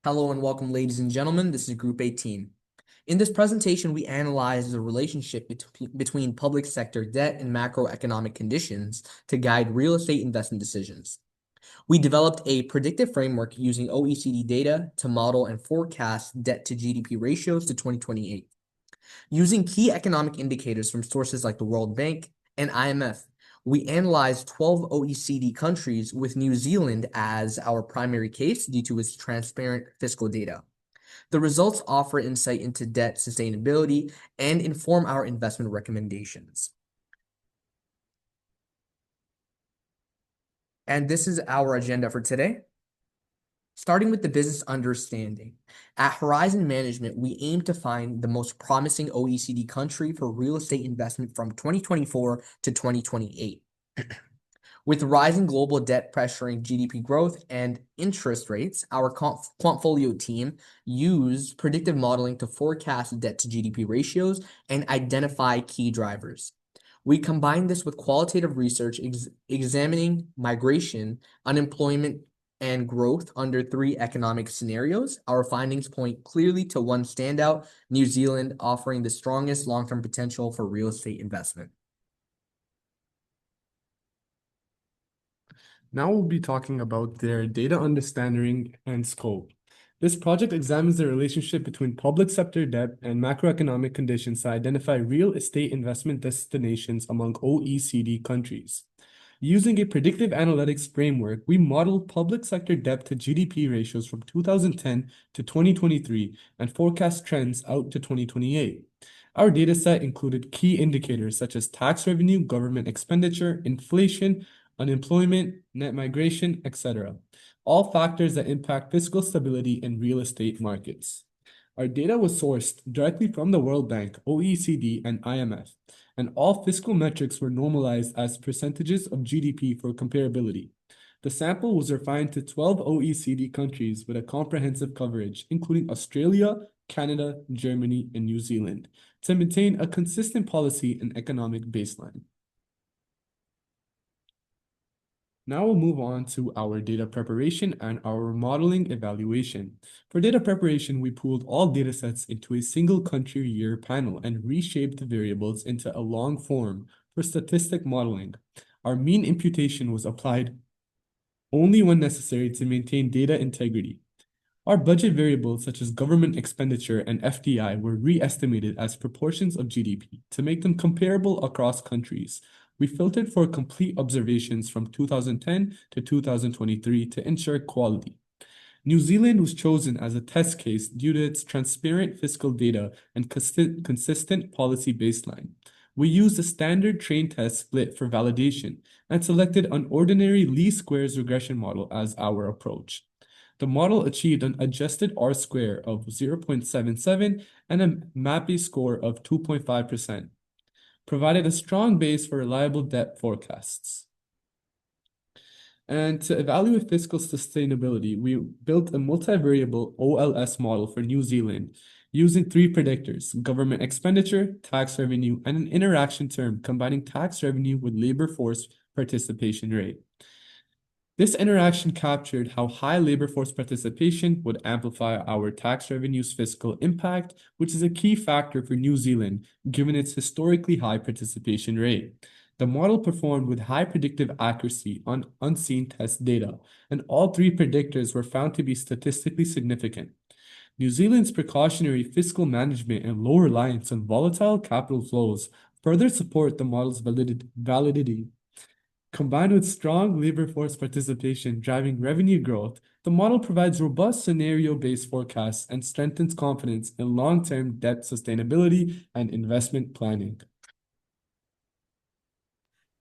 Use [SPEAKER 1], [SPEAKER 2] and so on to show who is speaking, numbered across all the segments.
[SPEAKER 1] Hello and welcome, ladies and gentlemen. This is Group 18. In this presentation, we analyze the relationship between public sector debt and macroeconomic conditions to guide real estate investment decisions. We developed a predictive framework using OECD data to model and forecast debt to GDP ratios to 2028. Using key economic indicators from sources like the World Bank and IMF, we analyzed 12 OECD countries with New Zealand as our primary case due to its transparent fiscal data. The results offer insight into debt sustainability and inform our investment recommendations. And this is our agenda for today. Starting with the business understanding. At Horizon Management, we aim to find the most promising OECD country for real estate investment from 2024 to 2028. With rising global debt pressuring GDP growth and interest rates, our Quantfolio team used predictive modeling to forecast debt to GDP ratios and identify key drivers. We combined this with qualitative research examining migration, unemployment, and growth under 3 economic scenarios. Our findings point clearly to one standout: New Zealand offering the strongest long-term potential for real estate investment.
[SPEAKER 2] Now we'll be talking about their data understanding and scope. This project examines the relationship between public sector debt and macroeconomic conditions to identify real estate investment destinations among OECD countries. Using a predictive analytics framework, we modeled public sector debt to GDP ratios from 2010 to 2023 and forecast trends out to 2028. Our dataset included key indicators such as tax revenue, government expenditure, inflation, unemployment, net migration, etc. All factors that impact fiscal stability in real estate markets. Our data was sourced directly from the World Bank, OECD, and IMF, and all fiscal metrics were normalized as percentages of GDP for comparability. The sample was refined to 12 OECD countries with a comprehensive coverage, including Australia, Canada, Germany, and New Zealand, to maintain a consistent policy and economic baseline. Now we'll move on to our data preparation and our modeling evaluation. For data preparation, we pooled all datasets into a single country year panel and reshaped the variables into a long form for statistic modeling. Our mean imputation was applied only when necessary to maintain data integrity. Our budget variables such as government expenditure and FDI were re-estimated as proportions of GDP to make them comparable across countries. We filtered for complete observations from 2010 to 2023 to ensure quality. New Zealand was chosen as a test case due to its transparent fiscal data and consistent policy baseline. We used a standard train test split for validation and selected an ordinary least squares regression model as our approach. The model achieved an adjusted R-square of 0.77 and a MAPI score of 2.5%. Provided a strong base for reliable debt forecasts. And to evaluate fiscal sustainability, we built a multivariable OLS model for New Zealand using 3 predictors: government expenditure, tax revenue, and an interaction term combining tax revenue with labor force participation rate. This interaction captured how high labor force participation would amplify our tax revenue's fiscal impact, which is a key factor for New Zealand, given its historically high participation rate. The model performed with high predictive accuracy on unseen test data, and all 3 predictors were found to be statistically significant. New Zealand's precautionary fiscal management and low reliance on volatile capital flows further support the model's validity. Combined with strong labor force participation driving revenue growth, the model provides robust scenario-based forecasts and strengthens confidence in long-term debt sustainability and investment planning.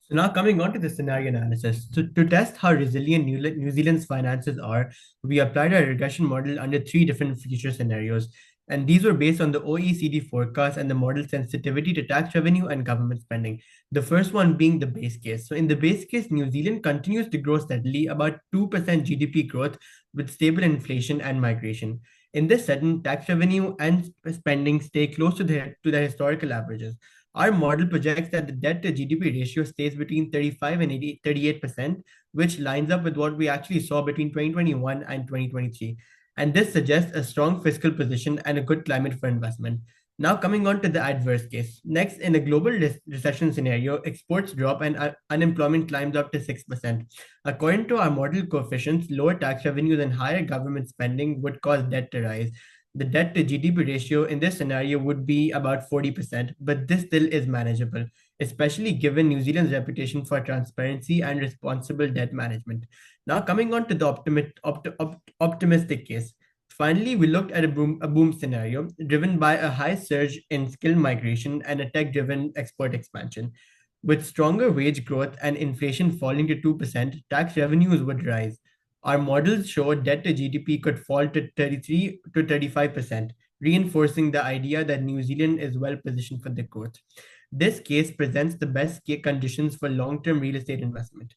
[SPEAKER 3] So now coming on to the scenario analysis. So to test how resilient New Zealand's finances are, we applied a regression model under 3 different future scenarios. And these were based on the OECD forecast and the model sensitivity to tax revenue and government spending. The first one being the base case. So in the base case, New Zealand continues to grow steadily, about 2% GDP growth with stable inflation and migration. In this setting, tax revenue and spending stay close to the historical averages. Our model projects that the debt to GDP ratio stays between 35 and 38%, which lines up with what we actually saw between 2021 and 2023. and this suggests a strong fiscal position and a good climate for investment. Now, coming on to the adverse case. Next, in a global recession scenario, exports drop and unemployment climbs up to 6%. According to our model coefficients, lower tax revenues and higher government spending would cause debt to rise. The debt to GDP ratio in this scenario would be about 40%, but this still is manageable, especially given New Zealand's reputation for transparency and responsible debt management. Now, coming on to the optimistic case. Finally, we looked at a boom scenario driven by a high surge in skill migration and a tech driven export expansion. With stronger wage growth and inflation falling to 2%, tax revenues would rise. Our models show debt to GDP could fall to 33 to 35%, reinforcing the idea that New Zealand is well positioned for the growth. This case presents the best conditions for long term real estate investment.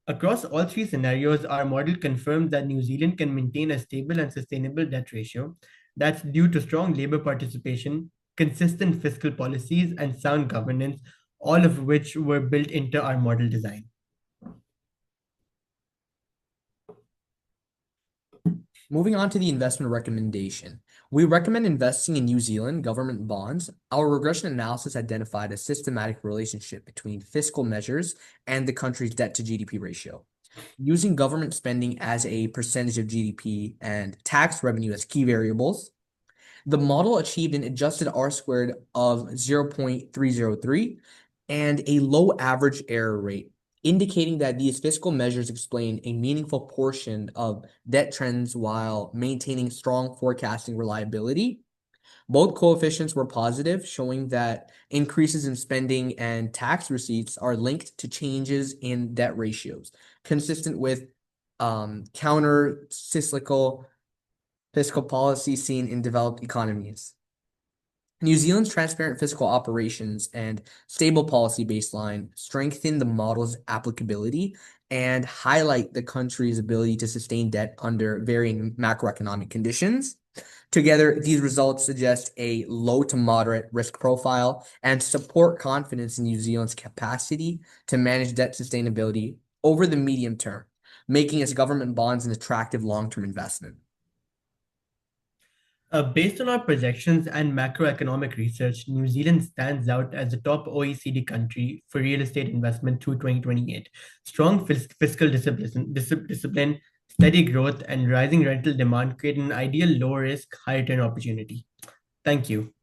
[SPEAKER 3] Across all three scenarios, our model confirms that New Zealand can maintain a stable and sustainable debt ratio that's due to strong labor participation, consistent fiscal policies, and sound governance, all of which were built into our model design.
[SPEAKER 1] Moving on to the investment recommendation. We recommend investing in New Zealand government bonds. Our regression analysis identified a systematic relationship between fiscal measures and the country's debt to GDP ratio. Using government spending as a percentage of GDP and tax revenue as key variables, the model achieved an adjusted R squared of 0.303 and a low average error rate, indicating that these fiscal measures explain a meaningful portion of debt trends while maintaining strong forecasting reliability. Both coefficients were positive, showing that increases in spending and tax receipts are linked to changes in debt ratios, consistent with counter-cyclical fiscal policy seen in developed economies. New Zealand's transparent fiscal operations and stable policy baseline strengthen the model's applicability and highlight the country's ability to sustain debt under varying macroeconomic conditions. Together, these results suggest a low to moderate risk profile and support confidence in New Zealand's capacity to manage debt sustainability over the medium term, making its government bonds an attractive long-term investment.
[SPEAKER 3] Based on our projections and macroeconomic research, New Zealand stands out as the top OECD country for real estate investment through 2028. Strong fiscal discipline, steady growth, and rising rental demand create an ideal low risk, high return opportunity. Thank you.